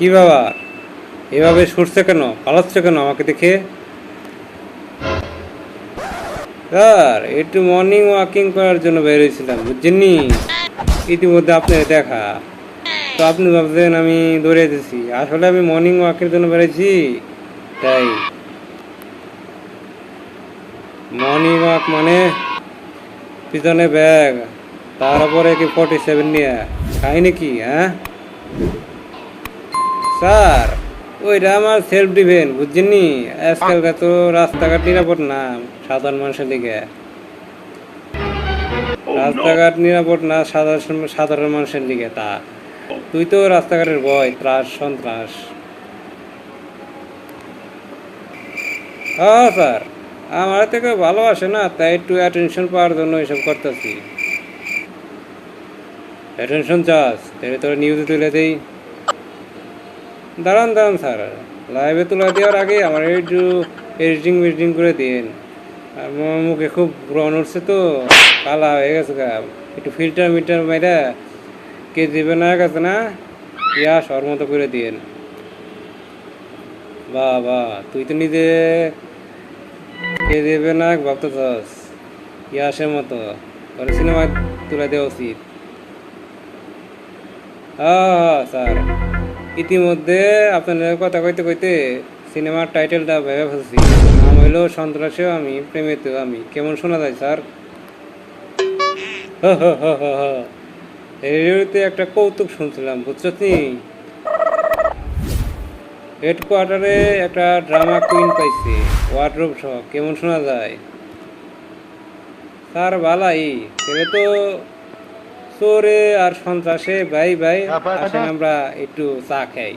কি বাবা, এভাবে সরছে কেন, পালাচ্ছে কেন আমাকে দেখে? স্যার, একটু মর্নিং ওয়াকিং করার জন্য বেরিয়েছিলাম, বুঝছেন নি? ইতিমধ্যে আপনার দেখা, তো আপনি ভাবছেন আমি দৌড়ে দিয়েছি, আসলে আমি মর্নিং ওয়াকের জন্য বেরিয়েছি। তাই মর্নিং ওয়াক মানে পিছনে ব্যাগ, তার উপরে কি 47 নিয়ে খাই নাকি? হ্যাঁ স্যার, ওইটা আমার সেলফ ডিফেন্স, বুঝছেন নি? আজকালকার তো রাস্তাঘাট নিরাপদ না সাধারণ মানুষের দিকে। রাস্তাঘাট নিরাপদ না সাধারণ মানুষের দিকে। তা তুই তো রাস্তাঘাটের ভয়, ত্রাস, সন্ত্রাস। হ্যাঁ স্যার, আমার থেকে ভালোবাসে না, তাই একটু অ্যাটেনশন পাওয়ার জন্য এসব করতেছি। অ্যাটেনশন চাস, তাহলে তোরা নিউজে তুলে দেই। দাঁড়ান দাঁড়ান স্যার, লাইভে তুলে দেওয়ার আগে আমার একটু এডিটিং করে দিন। আমার মুখে খুব ব্রণ উঠছে তো, কালা হয়ে গেছে গা, একটু ফিল্টার মাইরা কে দিবে না গেছে না, ইয়া সর মতো করে দিন। বাহ, তুই তো নিজে কে দেবে না ভাবতেছস, ইয়াসের মতো ওরা সিনেমা তুলে দেওয়া উচিত। হ্যাঁ স্যার, ইতিমধ্যে আপনাদের কথা কইতে কইতে সিনেমার টাইটেলটা ভেবে ফেলছি। নাম হইল সন্ত্রাসেও আমি, প্রেমেতেও আমি। কেমন শোনা যায় স্যার? রেডিওতে একটা কৌতুক শুনছিলাম, বুঝছস নি? হেডকোয়ার্টারে একটা ড্রামা কুইন পাইছে, ওয়ার্ডরোব সহ। কেমন শোনা যায় স্যার? বালাই তবে তো চোরে আর সন্ত্রাসে ভাই ভাই, আসেন আমরা একটু চা খাই।